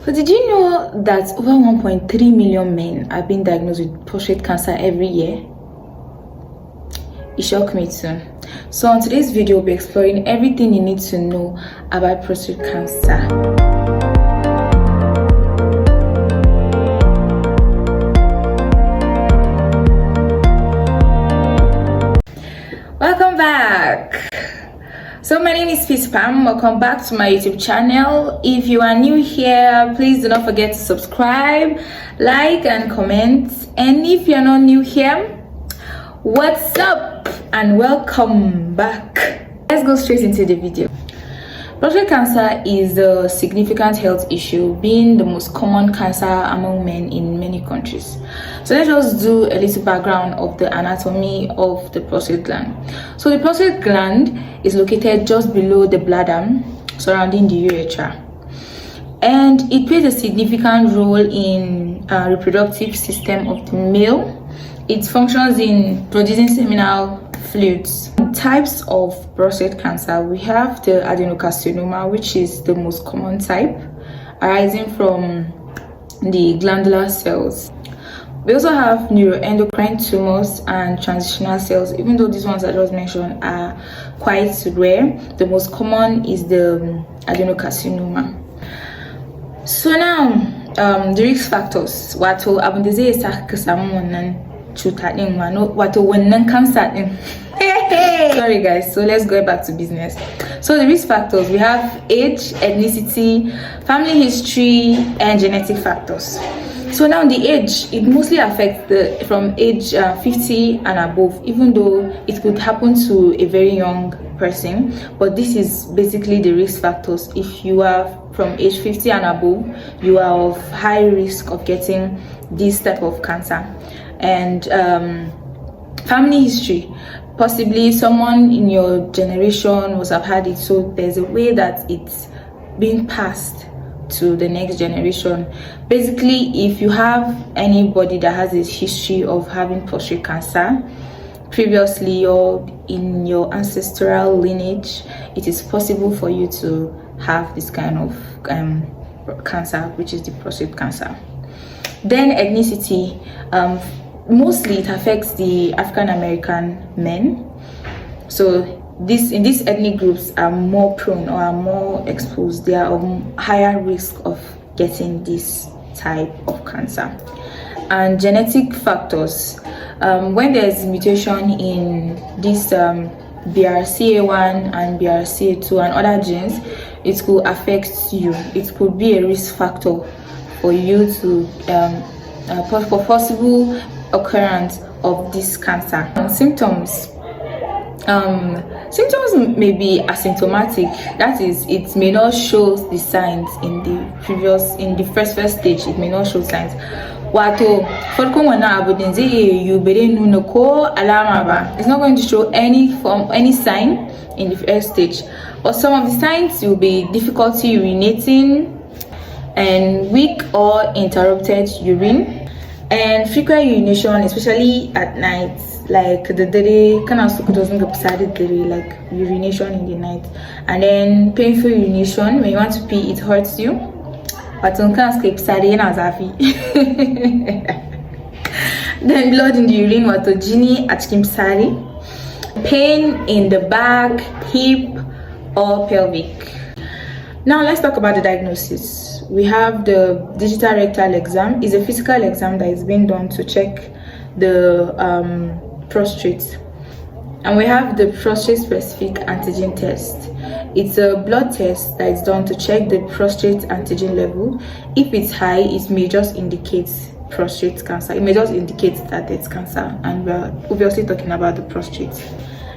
So did you know that over 1.3 million men are being diagnosed with prostate cancer every year? It shocked me too. So on today's video, we'll be exploring everything you need to know about prostate cancer. Welcome back. So my name is Peace Pam. Welcome back to my YouTube channel. If you are new here, please do not forget to subscribe, like and comment. And if you're not new here, what's up and welcome back. Let's go straight into the video. Prostate cancer is a significant health issue, being the most common cancer among men in many countries. So let's just do a little background of the anatomy of the prostate gland. So the prostate gland is located just below the bladder, surrounding the urethra, and it plays a significant role in reproductive system of the male. It functions in producing seminal fluids. Types of prostate cancer: we have the adenocarcinoma, which is the most common type, arising from the glandular cells. We also have neuroendocrine tumors and transitional cells. Even though these ones I just mentioned are quite rare, the most common is the adenocarcinoma. So now, the risk factors. Wato abundeze isa kasamu wannan cuta din wato wannan cancer din. Sorry guys, so let's go back to business. So the risk factors: we have age, ethnicity, family history, and genetic factors. So now the age, it mostly affects from age 50 and above, even though it could happen to a very young person. But this is basically the risk factors. If you are from age 50 and above, you are of high risk of getting this type of cancer. And family history: possibly someone in your generation must have had it, so there's a way that it's being passed to the next generation. Basically, if you have anybody that has a history of having prostate cancer previously or in your ancestral lineage, it is possible for you to have this kind of cancer, which is the prostate cancer. Then ethnicity: mostly it affects the African American men. So in these ethnic groups are more prone or are more exposed. They are higher risk of getting this type of cancer. And genetic factors: when there's mutation in this BRCA1 and BRCA2 and other genes, it could affect you. It could be a risk factor for you to for possible occurrence of this cancer. Symptoms: symptoms may be asymptomatic. That is, it may not show the signs in the first stage. It may not show signs. Wato farkon wannan abu din zai yi bare nuna ko alama ba. It's not going to show any sign in the first stage. But some of the signs will be difficulty urinating and weak or interrupted urine, and frequent urination, especially at night, like the day kind of doesn't get decided like urination in the night. And then painful urination: when you want to pee, it hurts you, but on can skip sadi na zafi. Then blood in the urine, wato jini a cikin sari. Pain in the back, hip, or pelvic. Now let's talk about the diagnosis. We have the digital rectal exam. It's a physical exam that is being done to check the prostate. And we have the prostate specific antigen test. It's a blood test that is done to check the prostate antigen level. If it's high, it may just indicate prostate cancer. It may just indicate that it's cancer, and we're obviously talking about the prostate.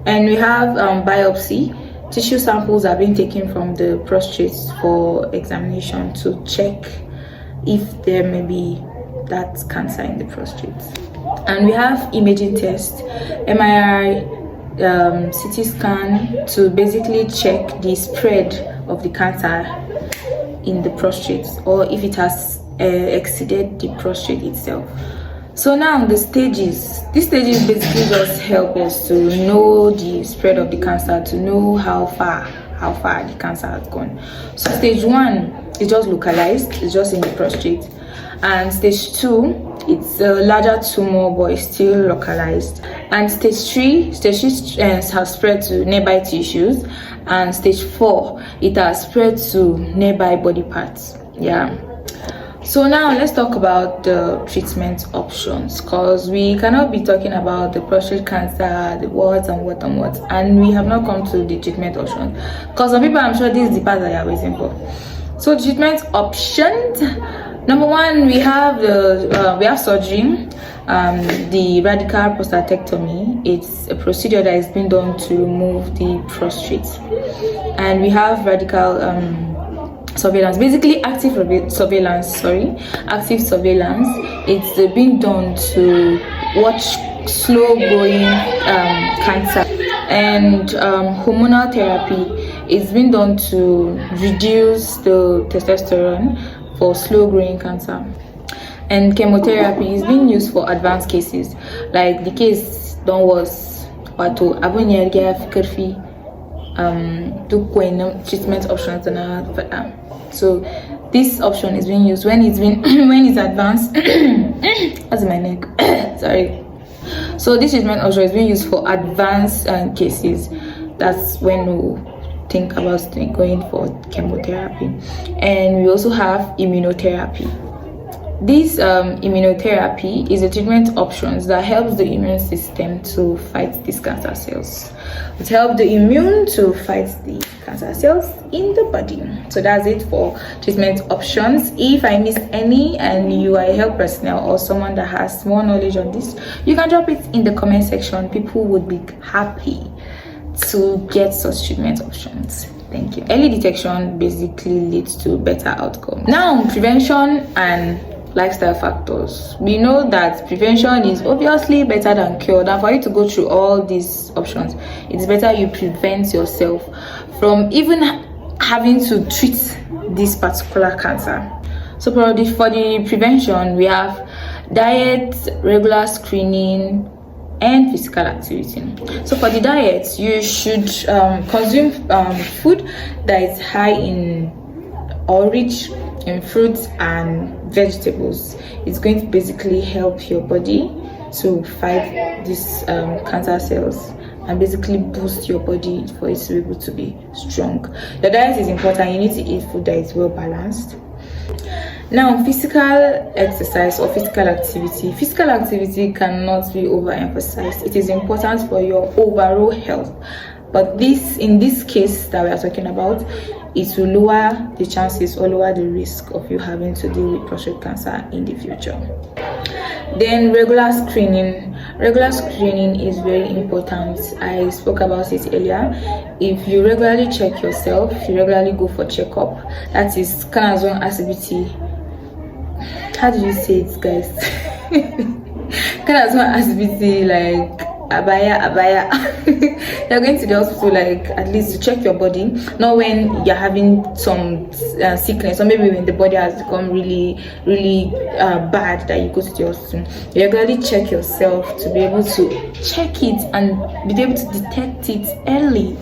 And we have biopsy. Tissue samples are being taken from the prostate for examination to check if there may be that cancer in the prostate. And we have imaging tests: MRI, CT scan, to basically check the spread of the cancer in the prostate, or if it has exceeded the prostate itself. So now these stages basically just help us to know the spread of the cancer, to know how far the cancer has gone. So stage 1 it's just localized, it's just in the prostate. And stage 2, it's a larger tumor but it's still localized. And stage 3 has spread to nearby tissues. And stage 4, it has spread to nearby body parts. Yeah. So now let's talk about the treatment options, because we cannot be talking about the prostate cancer, the what, and we have not come to the treatment options. Because some people, I'm sure this is the part that you are waiting for. So treatment options. Number 1, we have surgery, the radical prostatectomy. It's a procedure that is being done to remove the prostate, and we have radical surveillance, basically active surveillance. It's being done to watch slow growing cancer. And hormonal therapy is being done to reduce the testosterone for slow growing cancer. And chemotherapy is being used for advanced cases, like the case done was treatment options. So this option is being used when it's advanced. That's my neck. Sorry. So this treatment option is being used for advanced cases. That's when we think about going for chemotherapy. And we also have immunotherapy. This immunotherapy is a treatment options that helps the immune system to fight these cancer cells. It helps the immune to fight the cancer cells in the body. So that's it for treatment options. If I missed any and you are a health personnel or someone that has more knowledge on this, you can drop it in the comment section. People would be happy to get such treatment options. Thank you. Early detection basically leads to better outcome. Now, prevention and lifestyle factors. We know that prevention is obviously better than cure. And for you to go through all these options, it's better you prevent yourself from even having to treat this particular cancer. So for the prevention, we have diet, regular screening, and physical activity. So for the diet, you should consume food that is high in or rich in fruits and vegetables. It's going to basically help your body to fight these cancer cells and basically boost your body for it to be able to be strong. The diet is important. You need to eat food that is well balanced. Now, physical exercise or physical activity. Physical activity cannot be overemphasized. It is important for your overall health. But in this case that we are talking about, it will lower the chances or lower the risk of you having to deal with prostate cancer in the future. Then regular screening. Regular screening is very important. I spoke about it earlier. If you regularly check yourself, if you regularly go for checkup, that is canazone activity. How do you say it, guys? Canazone activity, like abaya. You're going to the hospital like at least to check your body, not when you're having some sickness, or maybe when the body has become really bad that you go to the hospital. You regularly check yourself to be able to check it and be able to detect it early,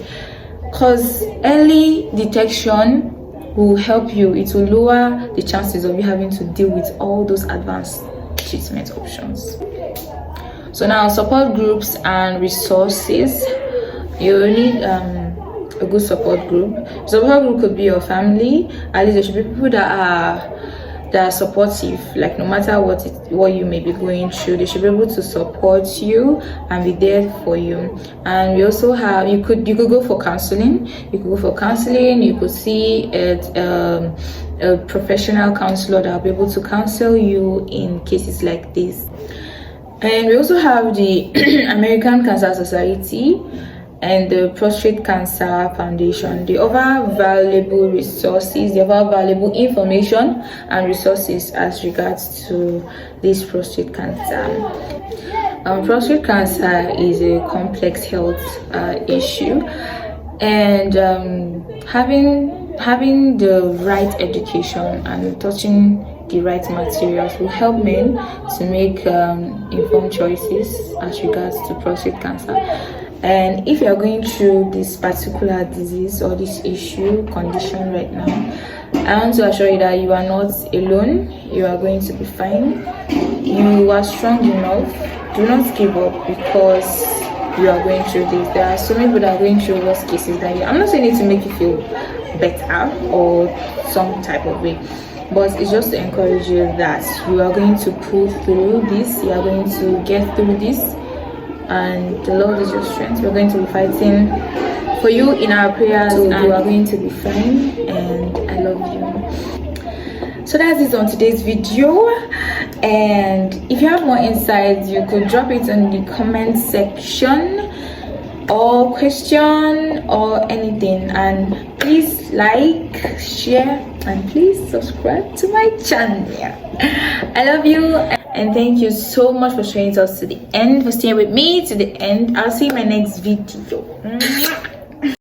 because early detection will help you. It will lower the chances of you having to deal with all those advanced treatment options. So now, support groups and resources. You need a good support group. Support group could be your family. At least there should be people that are supportive. Like no matter what you may be going through, they should be able to support you and be there for you. And we also have you could go for counseling. You could see a professional counselor that will be able to counsel you in cases like this. And we also have the American Cancer Society and the Prostate Cancer Foundation. They offer valuable resources, they offer valuable information and resources as regards to this prostate cancer. Prostate cancer is a complex health issue, and having the right education and touching the right materials will help men to make informed choices as regards to prostate cancer. And if you are going through this particular disease or this condition right now, I want to assure you that you are not alone. You are going to be fine. You are strong enough. Do not give up because you are going through this. There are so many people that are going through worst cases than you. I'm not saying it to make you feel better or some type of way, but it's just to encourage you that you are going to pull through this. You are going to get through this, and the Lord is your strength. We're going to be fighting for you in our prayers, and you are going to be fine, and I love you. So that's it on today's video, and if you have more insights, you could drop it in the comment section, or question or anything, and please like, share, and please subscribe to my channel. I love you, and thank you so much for staying with us to the end, for staying with me to the end. I'll see you in my next video.